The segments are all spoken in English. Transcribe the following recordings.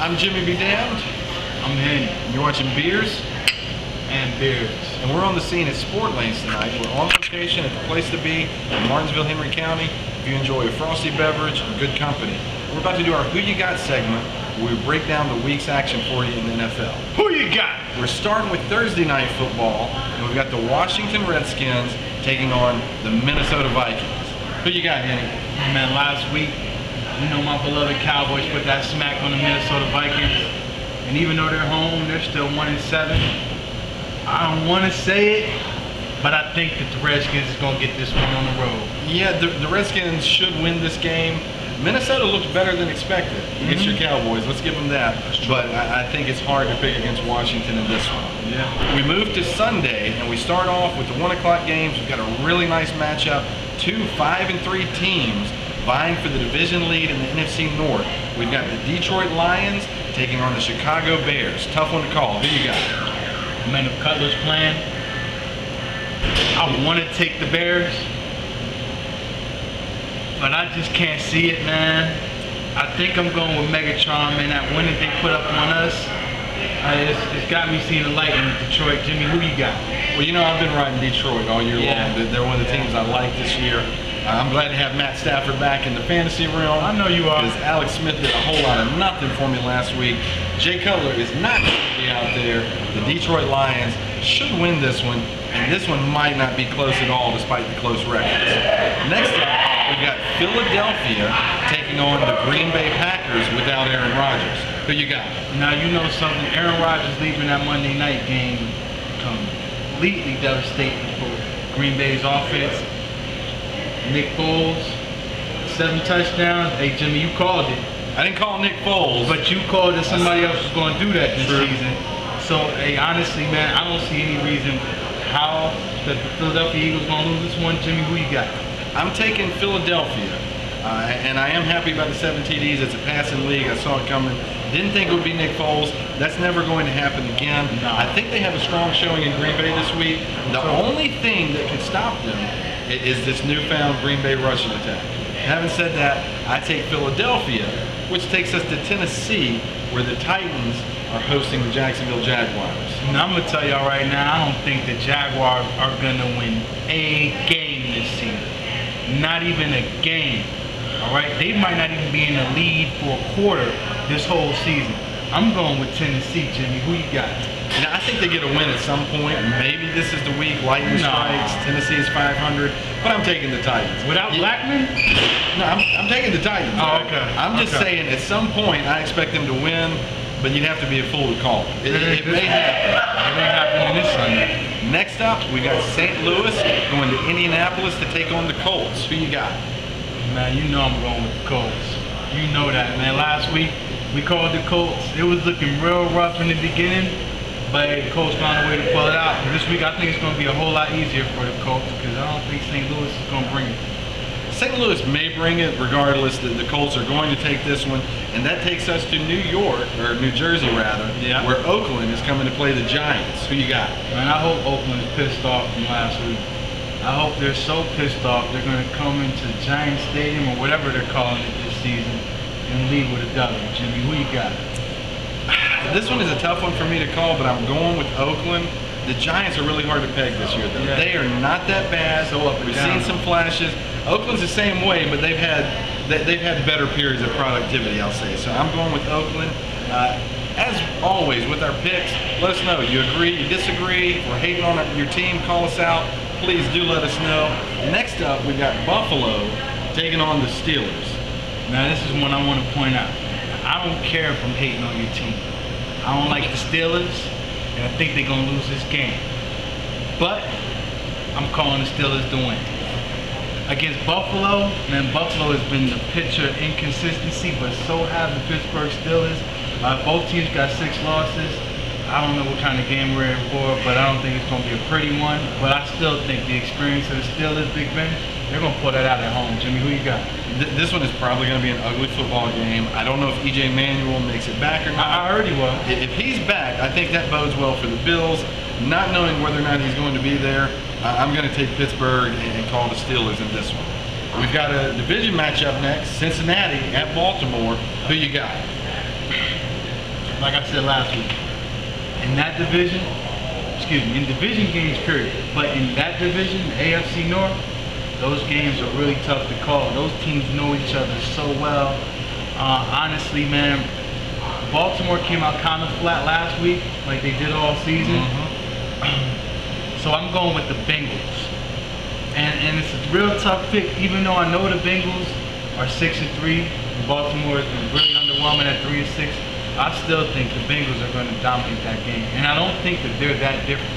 I'm Jimmy Be Damned. I'm Henny. You're watching Beers And Beers. and we're on the scene at Sport Lanes tonight. We're on location at the place to be in Martinsville, Henry County. If you enjoy a frosty beverage and good company. We're about to do our Who You Got segment, where we break down the week's action for you in the NFL. Who you got? We're starting with Thursday night football, and we've got the Washington Redskins taking on the Minnesota Vikings. Who you got, Henny? Man, last week, you know my beloved Cowboys put that smack on the Minnesota Vikings. And even though they're home, they're still 1-7. I don't want to say it, but I think that the Redskins is going to get this one on the road. Yeah, the Redskins should win this game. Minnesota looked better than expected against your Cowboys. Let's give them that. But I think it's hard to pick against Washington in this one. Yeah. We move to Sunday, and we start off with the 1 o'clock games. We've got a really nice matchup. 2 5-3 teams vying for the division lead in the NFC North. We've got the Detroit Lions taking on the Chicago Bears. Tough one to call. Who you got? Man, if Cutler's playing, I want to take the Bears, but I just can't see it, man. I think I'm going with Megatron, man. That win that they put up on us, it's got me seeing the light in Detroit. Jimmy, who you got? Well, you know, I've been riding Detroit all year long. They're one of the teams I like this year. I'm glad to have Matt Stafford back in the fantasy realm. I know you are. Because Alex Smith did a whole lot of nothing for me last week. Jay Cutler is not going to be out there. The Detroit Lions should win this one, and this one might not be close at all despite the close records. Next up, we've got Philadelphia taking on the Green Bay Packers without Aaron Rodgers. Who you got? Now, you know something, Aaron Rodgers leaving that Monday night game completely devastating for Green Bay's offense. Nick Foles, 7 touchdowns. Hey, Jimmy, you called it. I didn't call Nick Foles. But you called that somebody else was going to do that this season. So, hey, honestly, man, I don't see any reason how the Philadelphia Eagles going to lose this one. Jimmy, who you got? I'm taking Philadelphia, and I am happy about the 7 TDs. It's a passing league. I saw it coming. Didn't think it would be Nick Foles. That's never going to happen again. No. I think they have a strong showing in Green Bay this week. The only thing that can stop them is this newfound Green Bay rushing attack. Having said that, I take Philadelphia, which takes us to Tennessee, where the Titans are hosting the Jacksonville Jaguars. Now, I'm going to tell y'all right now, I don't think the Jaguars are going to win a game this season. Not even a game. All right? They might not even be in the lead for a quarter this whole season. I'm going with Tennessee, Jimmy. Who you got? Now, I think they get a win at some point. Maybe this is the week. Lightning strikes. Tennessee is 500. But I'm taking the Titans. Without Blackman? No, I'm taking the Titans. Oh, okay. I'm just saying, at some point, I expect them to win, but you'd have to be a fool to call it. It may happen. It may happen this Sunday. Next up, we got St. Louis going to Indianapolis to take on the Colts. Who you got? Man, you know I'm going with the Colts. You know that, man. Last week, we called the Colts. It was looking real rough in the beginning, but the Colts found a way to pull it out. And this week, I think it's going to be a whole lot easier for the Colts because I don't think St. Louis is going to bring it. St. Louis may bring it, regardless. The Colts are going to take this one, and that takes us to New York, or New Jersey rather, where Oakland is coming to play the Giants. Who you got? Man, I hope Oakland is pissed off from last week. I hope they're so pissed off they're going to come into Giant Stadium, or whatever they're calling it this season, and leave with a W. Jimmy, who you got? This one is a tough one for me to call, but I'm going with Oakland. The Giants are really hard to peg this year, though. They are not that bad. So up and We've down. seen some flashes. Oakland's the same way, but they've had better periods of productivity, I'll say. So I'm going with Oakland. As always, with our picks, let us know. You agree, you disagree, we're hating on your team, call us out. Please do let us know. Next up, we got Buffalo taking on the Steelers. Now, this is one I want to point out. I don't care if I'm hating on your team. I don't like the Steelers, and I think they're going to lose this game. But I'm calling the Steelers to win. Against Buffalo, man, Buffalo has been the picture of inconsistency, but so have the Pittsburgh Steelers. Both teams got 6 losses. I don't know what kind of game we're in for, but I don't think it's going to be a pretty one. But I still think the experience of the Steelers, Big Ben, they're going to pull that out at home. Jimmy, who you got? This one is probably going to be an ugly football game. I don't know if E.J. Manuel makes it back or not. I heard he was. If he's back, I think that bodes well for the Bills. Not knowing whether or not he's going to be there, I'm going to take Pittsburgh and call the Steelers in this one. We've got a division matchup next, Cincinnati at Baltimore. Who you got? like I said last week, in that division, in division games, period. But in that division, the AFC North, those games are really tough to call. Those teams know each other so well. Honestly, man, Baltimore came out kind of flat last week, like they did all season. So I'm going with the Bengals. And it's a real tough pick, even though I know the Bengals are 6-3. Baltimore has been really underwhelming at 3-6. I still think the Bengals are going to dominate that game. And I don't think that they're that different.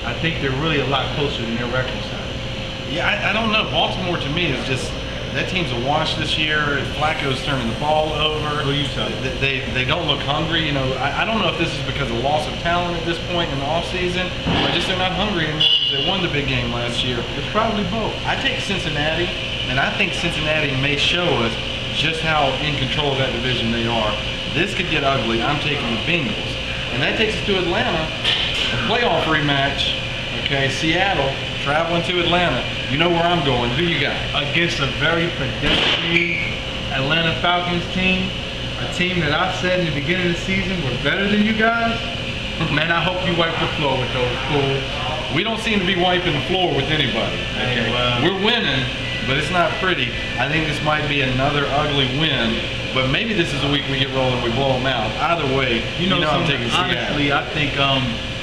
I think they're really a lot closer than their record side. Yeah, I don't know. Baltimore to me is just, that team's a wash this year. Flacco's turning the ball over. Who you telling? They don't look hungry. You know, I don't know if this is because of loss of talent at this point in the offseason, or just they're not hungry anymore because they won the big game last year. It's probably both. I take Cincinnati, and I think Cincinnati may show us just how in control of that division they are. This could get ugly. I'm taking the Bengals. And that takes us to Atlanta, a playoff rematch. Okay, Seattle traveling to Atlanta. You know where I'm going. Who you got? Against a very pedestrian Atlanta Falcons team, a team that I said in the beginning of the season were better than you guys. Man, I hope you wipe the floor with those fools. We don't seem to be wiping the floor with anybody. Okay, we're winning, but it's not pretty. I think this might be another ugly win, but maybe this is the week we get rolling and we blow them out. Either way, you know I'm taking Seattle. Honestly, I think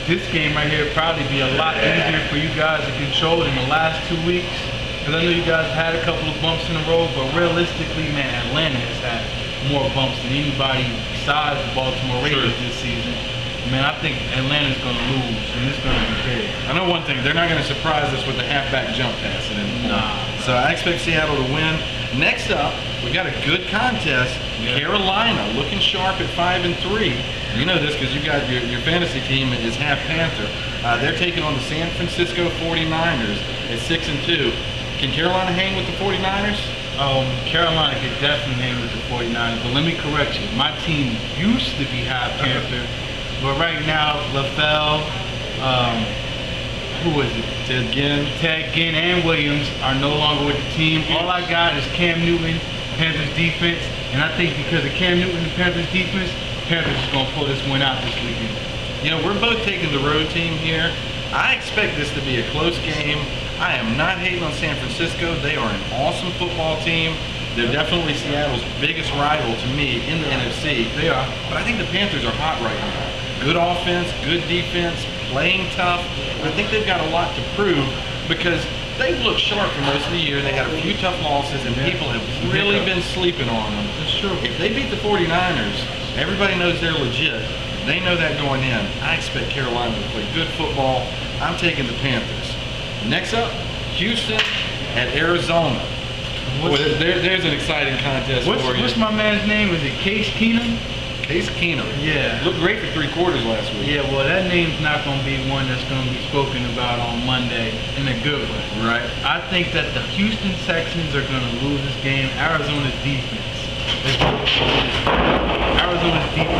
this game right here would probably be a lot easier for you guys to control than the last 2 weeks. Because I know you guys had a couple of bumps in the road, but realistically, man, Atlanta has had more bumps than anybody besides the Baltimore Ravens this season. Man, I think Atlanta's going to lose, and it's going to be big. I know one thing, they're not going to surprise us with the halfback jump pass at any point. Nah. So I expect Seattle to win. Next up, we got a good contest. Yeah. Carolina looking sharp at 5-3. You know this because you got your fantasy team is half Panther. They're taking on the San Francisco 49ers at 6-2. Can Carolina hang with the 49ers? Carolina could definitely hang with the 49ers, but let me correct you. My team used to be half Panther, but right now, LaFell, who is it? Ted Ginn and Williams are no longer with the team. All I got is Cam Newton, Panthers defense, and I think because of Cam Newton and Panthers defense, Panthers is going to pull this one out this weekend. You know, we're both taking the road team here. I expect this to be a close game. I am not hating on San Francisco. They are an awesome football team. They're definitely Seattle's biggest rival to me in the NFC. They are. But I think the Panthers are hot right now. Good offense, good defense, playing tough. But I think they've got a lot to prove because they've looked sharp for most of the year. They had a few tough losses, and people have really been sleeping on them. That's true. If they beat the 49ers, everybody knows they're legit. They know that going in. I expect Carolina to play good football. I'm taking the Panthers. Next up, Houston at Arizona. There's an exciting contest for you. What's my man's name? Is it Case Keenum? Case Keenum. Yeah. Looked great for 3 quarters last week. Yeah, well, that name's not going to be one that's going to be spoken about on Monday in a good way. Right. I think that the Houston Texans are going to lose this game. Arizona's defense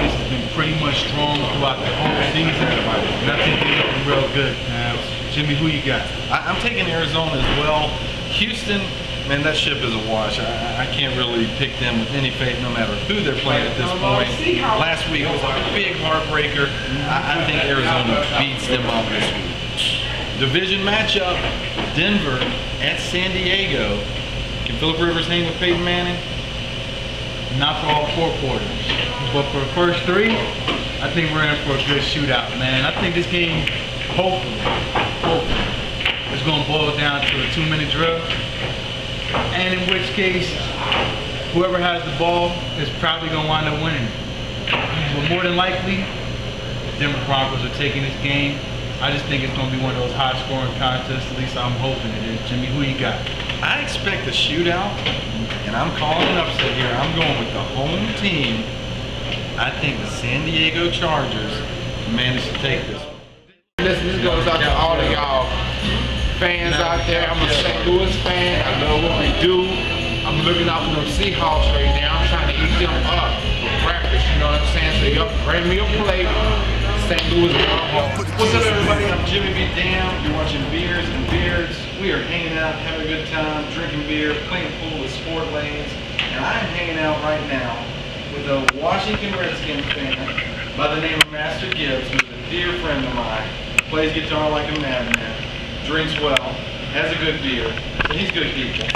has been pretty much strong throughout the whole season, and I think they're looking real good. Now, Jimmy, who you got? I'm taking Arizona as well. Houston, man, that ship is a wash. I can't really pick them with any faith, no matter who they're playing at this point. Last week was a big heartbreaker. I think Arizona beats them up this week. Division matchup, Denver at San Diego. Can Phillip Rivers hang with Peyton Manning? Not for all 4 quarters, but for the first 3, I think we're in for a good shootout, man. I think this game, hopefully, is going to boil down to a 2-minute drill, and in which case, whoever has the ball is probably going to wind up winning. But more than likely, the Denver Broncos are taking this game. I just think it's going to be one of those high-scoring contests. At least I'm hoping it is. Jimmy, who you got? I expect a shootout, and I'm calling an upset here. I'm going with the home team. I think the San Diego Chargers managed to take this one. Listen, this goes out to all of y'all fans out there. I'm a St. Louis fan. I love what we do. I'm looking out for them Seahawks right now. I'm trying to eat them up for breakfast. You know what I'm saying? So y'all bring me a plate. St. Louis What's up, everybody? I'm Jimmy B. Dam. You're watching Beers and Beards. We are hanging out, having a good time, drinking beer, playing pool with sport lanes. And I'm hanging out right now with a Washington Redskins fan by the name of Master Gibbs, who's a dear friend of mine, plays guitar like a madman, drinks well, has a good beer, so he's good people.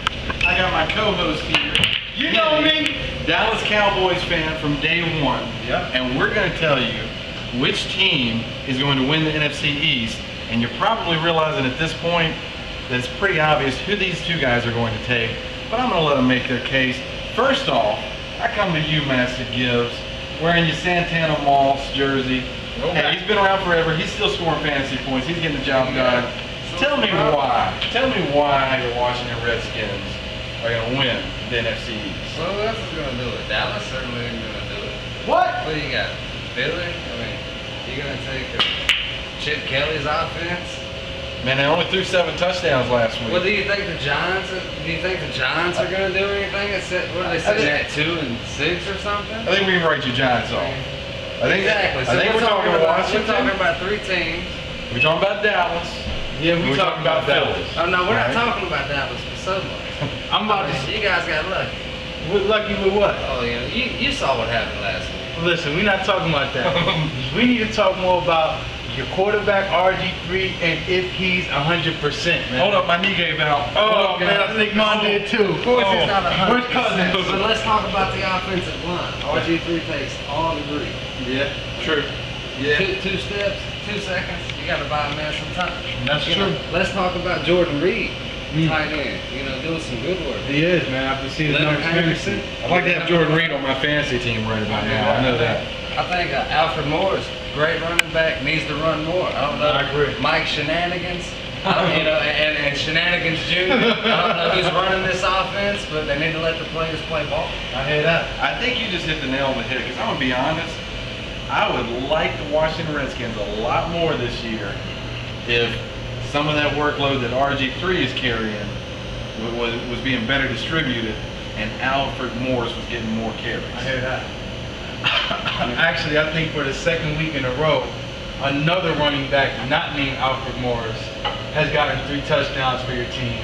I got my co-host here. You know me. Dallas Cowboys fan from day one. Yep. And we're going to tell you which team is going to win the NFC East. And you're probably realizing at this point that it's pretty obvious who these two guys are going to take. But I'm going to let them make their case. First off, I come to you, Master Gibbs, wearing your Santana Moss jersey. Hey, he's been around forever. He's still scoring fantasy points. He's getting the job done. Tell me why. Tell me why the Washington Redskins are going to win the NFC East. Well, who else is going to do it? Dallas certainly ain't going to do it. What? What do you got? Philly? I mean, you going to take Chip Kelly's offense? Man, they only threw 7 touchdowns last week. Well, do you think the Giants are going to do anything? What are they sitting at 2 and 6 or something? I think we can write your Giants off. Exactly. I think we're talking about Washington. We're talking about 3 teams. We're talking about Dallas. Yeah, We're talking about Philly. Oh no, we're Right. not talking about Dallas for so much. I'm about to You guys got lucky. We're lucky with what? Oh, yeah, you saw what happened last week. Listen, we're not talking about that. We need to talk more about your quarterback RG3 and if he's 100%, man. Hold up, my knee gave out. Oh, man, I think mine did too. Of course, it's not 100%. Where's Cousins? But let's talk about the offensive line. RG3 takes all the grief. Yeah, true. Yeah. Two steps, 2 seconds. You got to buy a man some time. That's You true. know, let's talk about Jordan Reed, tight end. You know, doing some good work. He is, man. After seeing his Leonard numbers. Anderson. I'd like to have Jordan Reed on my fantasy team right about now. I know that. I think Alfred Morris, great running back, needs to run more. I don't know. I agree. Mike Shenanigans, and Shenanigans Jr. I don't know who's running this offense, but they need to let the players play ball. I hear that. I think you just hit the nail on the head, because I'm going to be honest, I would like the Washington Redskins a lot more this year if some of that workload that RG3 is carrying was being better distributed and Alfred Morris was getting more carries. I hear that. Actually, I think for the second week in a row, another running back not named Alfred Morris has gotten 3 touchdowns for your team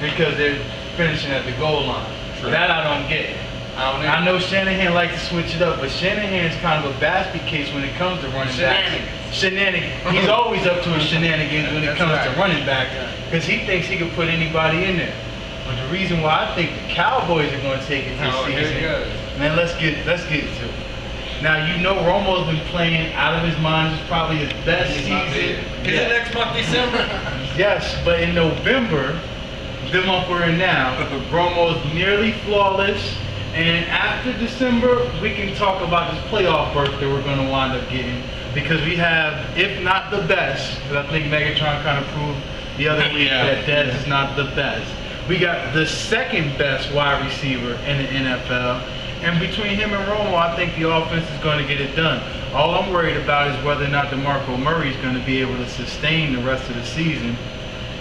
because they're finishing at the goal line. True. That I don't get. I know Shanahan likes to switch it up, but Shanahan's kind of a basket case when it comes to running backs. Shenanigans. He's always up to his shenanigans when it comes to running back because he thinks he can put anybody in there. But the reason why I think the Cowboys are going to take it this Here season, he goes. man, let's get to it. Now you know Romo's been playing out of his mind. It's probably his best season. Is it next month, December? Yes, but in November, the month we're in now, Romo's nearly flawless. And after December, we can talk about this playoff berth that we're going to wind up getting because we have, if not the best, because I think Megatron kind of proved the other week that Dez is not the best. We got the second best wide receiver in the NFL. And between him and Romo, I think the offense is going to get it done. All I'm worried about is whether or not DeMarco Murray is going to be able to sustain the rest of the season.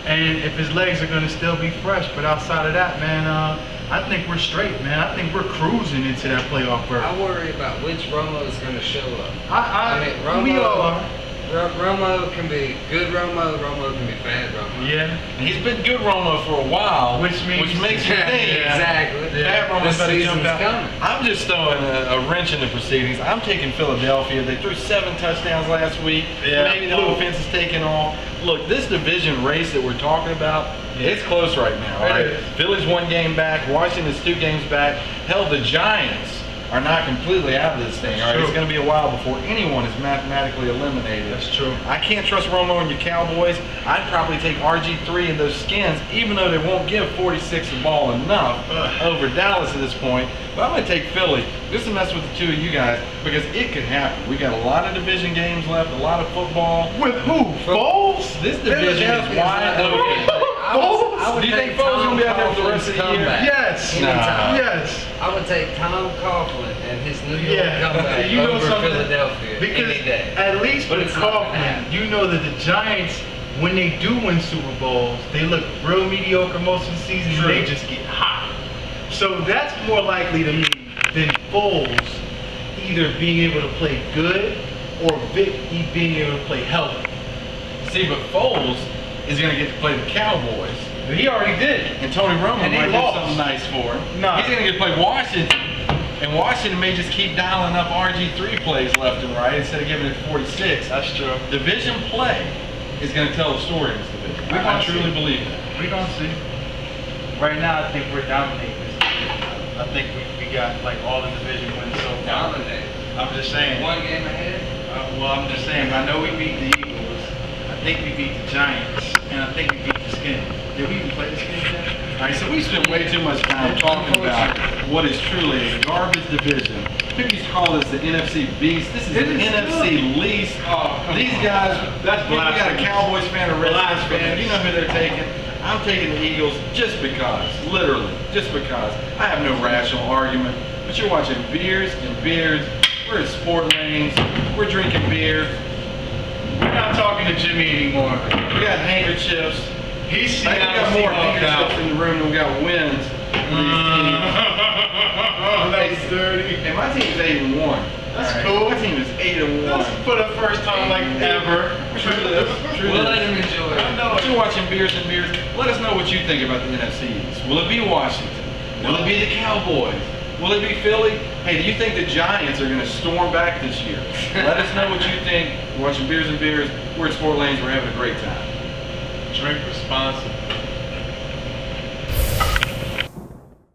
And if his legs are going to still be fresh. But outside of that, man, I think we're straight, man. I think we're cruising into that playoff berth. I worry about which Romo is going to show up. I mean, Romo, we all are. Romo can be good Romo can be bad Romo. Yeah. He's been good Romo for a while, Which makes you think Exactly. bad Romo's This better jump season's out. coming. I'm just throwing a wrench in the proceedings. I'm taking Philadelphia. They threw 7 touchdowns last week. Yeah. Maybe the offense is taking off. Look, this division race that we're talking about, it's close right now. It Right? is. Philly's 1 game back. Washington's 2 games back. Hell, the Giants are not completely out of this thing. All right, true. it's going to be a while before anyone is mathematically eliminated. That's true. I can't trust Romo and your Cowboys. I'd probably take RG3 and those Skins, even though they won't give 46 the ball enough over Dallas at this point. But I'm going to take Philly just to mess with the 2 of you guys because it could happen. We got a lot of division games left, a lot of football. With who? Foles? This division is wide open. I would Do you think take Foles Tom gonna be out there for the Coughlin's rest of the year? comeback. Yes. Anytime. Yes. I would take Tom Coughlin and his New York Yeah. comeback You know over something? Philadelphia Because any day. at least But with it's not gonna Kaufman, happen. you know that the Giants, when they do win Super Bowls, they look real mediocre most of the season and they just get hot. So that's more likely to me than Foles either being able to play good or Vic being able to play healthy. See, but Foles is going to get to play the Cowboys. He already did. And Tony Romo And he might do lost. something nice for him. Nah. He's going to get to play Washington. And Washington may just keep dialing up RG3 plays left and right instead of giving it 46. That's true. Division play is going to tell the story in this division. I truly believe that. We're gonna see. Right now, I think we're dominating this division. I think we got like all the division wins so far. Dominate. I'm just saying. One game ahead. Well, I'm just saying. I know we beat the Eagles. I think we beat the Giants, and I think we beat the Skins. Did we even play the Skins yet? All right, so we spent way too much time talking about what is truly a garbage division. People used to call this the NFC Beast. This is the NFC Least. These guys, we got a Cowboys fan, a Redskins fan. You know who they're taking. I'm taking the Eagles just because, literally, just because. I have no rational argument. But you're watching beers and beards. We're at sport lanes. We're drinking beer. We're not talking to Jimmy anymore. We got handkerchiefs. He's I think we got more handkerchiefs in the room than we got wins. That was dirty. And my team's 8-1. That's cool. My team is 8-1. For the first time like ever. True this. True We'll this. let him enjoy it. But you're watching Beers and Beers. Let us know what you think about the NFC East. Will it be Washington? Will it be the Cowboys? Will it be Philly? Hey, do you think the Giants are going to storm back this year? Let us know what you think. We're watching Beers and Beers. We're at Sport Lanes. We're having a great time. Drink responsibly.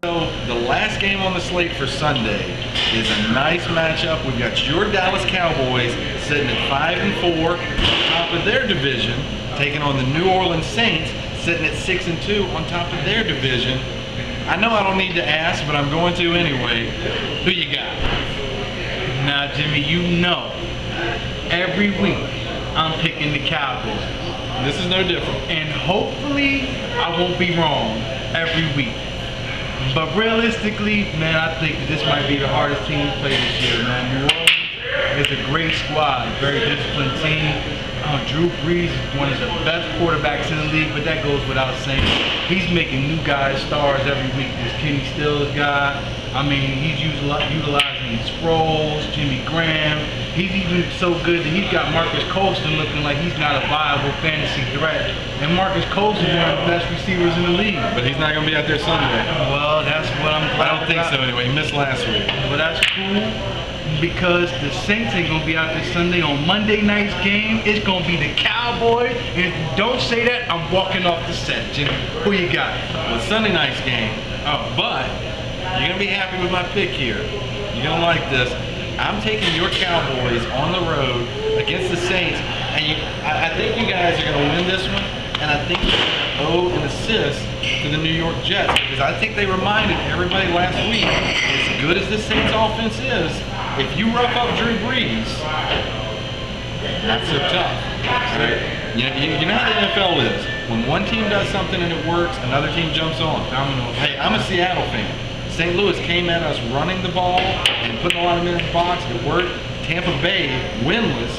So the last game on the slate for Sunday is a nice matchup. We've got your Dallas Cowboys sitting at 5-4, top of their division, taking on the New Orleans Saints, sitting at 6-2 on top of their division. I know I don't need to ask, but I'm going to anyway. Who you got? Now, Jimmy, you know, every week I'm picking the Cowboys. This is no different. And hopefully I won't be wrong every week. But realistically, man, I think that this might be the hardest team to play this year, man. New Orleans is a great squad, very disciplined team. Drew Brees is one of the best quarterbacks in the league, but that goes without saying. He's making new guys stars every week. This Kenny Stills guy, I mean, he's utilizing Sproles, Jimmy Graham. He's even so good that he's got Marcus Colston looking like he's not a viable fantasy threat. And Marcus Colston is one of the best receivers in the league. But he's not going to be out there Sunday. Well, that's what I'm glad I don't think so anyway. He missed last week. But that's cool because the Saints ain't going to be out there Sunday. On Monday night's game, it's going to be the Cowboys. And if you don't say that, I'm walking off the set, Jimmy. Who you got? Well, it's Sunday night's game. But you're going to be happy with my pick here. You're going to like this. I'm taking your Cowboys on the road against the Saints, and I think you guys are going to win this one, and I think you're going to owe an assist to the New York Jets, because I think they reminded everybody last week, as good as the Saints offense is, if you rough up Drew Brees, not so tough. Right? You know how the NFL is. When one team does something and it works, another team jumps on. Hey, I'm a Seattle fan. St. Louis came at us running the ball and putting a lot of men in the box. It worked. Tampa Bay, winless,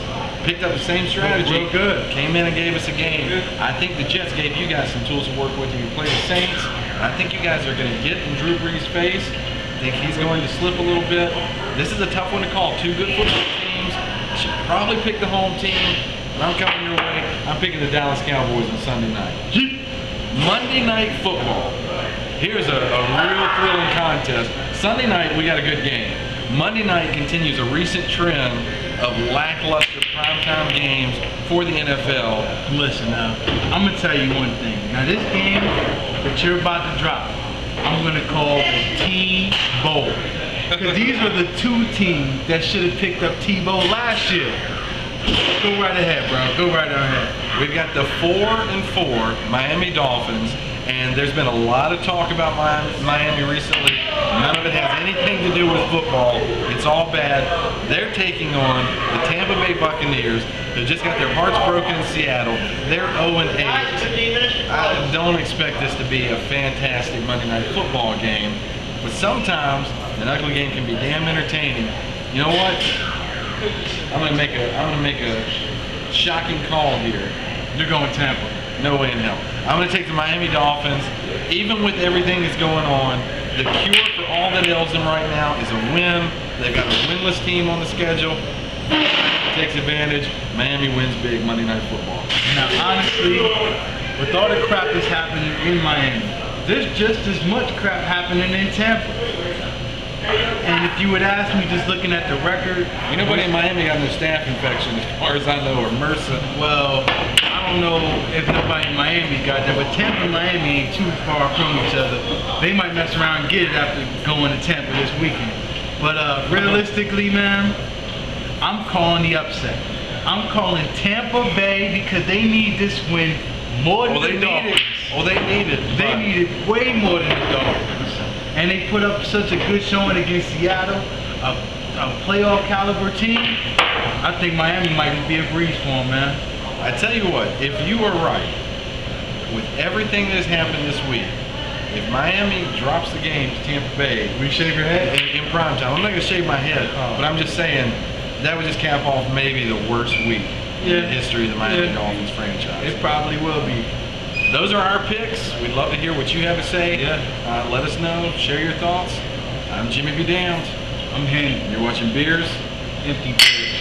picked up the same strategy. Real good. Came in and gave us a game. I think the Jets gave you guys some tools to work with. You play the Saints. I think you guys are going to get in Drew Brees' face. I think he's going to slip a little bit. This is a tough one to call. Two good football teams. You should probably pick the home team. But I'm coming your way. I'm picking the Dallas Cowboys on Sunday night. Monday Night Football. Here's a real thrilling contest. Sunday night, we got a good game. Monday night continues a recent trend of lackluster primetime games for the NFL. Listen now, I'm going to tell you one thing. Now this game that you're about to drop, I'm going to call the T-Bowl. Because these are the two teams that should have picked up T-Bowl last year. Go right ahead, bro. Go right ahead. We've got the 4-4 Miami Dolphins, and there's been a lot of talk about Miami recently. None of it has anything to do with football. It's all bad. They're taking on the Tampa Bay Buccaneers, who just got their hearts broken in Seattle. They're 0-8. I don't expect this to be a fantastic Monday Night Football game, but sometimes an ugly game can be damn entertaining. You know what? I'm gonna make a shocking call here. You're going Tampa. No way in hell. I'm going to take the Miami Dolphins. Even with everything that's going on, the cure for all that ails them right now is a win. They've got a winless team on the schedule. Takes advantage. Miami wins big Monday Night Football. Now, honestly, with all the crap that's happening in Miami, there's just as much crap happening in Tampa. And if you would ask me, just looking at the record, Ain't nobody in Miami got no staph infection, as far as I know, or MRSA. well, I don't know if nobody in Miami got that, but Tampa and Miami ain't too far from each other. They might mess around and get it after going to Tampa this weekend. But realistically, man, I'm calling the upset. I'm calling Tampa Bay because they need this win more than the Dolphins. They need it. They need it way more than the Dolphins. And they put up such a good showing against Seattle, a playoff caliber team. I think Miami might just be a breeze for them, man. I tell you what, if you are right with everything that has happened this week, if Miami drops the game to Tampa Bay, We shave your head? in prime time, I'm not gonna shave my head, but I'm just saying that would just cap off maybe the worst week in the history of the Miami Dolphins franchise. It probably will be. Those are our picks. We'd love to hear what you have to say. Yeah. Let us know. Share your thoughts. I'm Jimmy B. Damned. I'm Henry. You're watching Beers. Empty beer.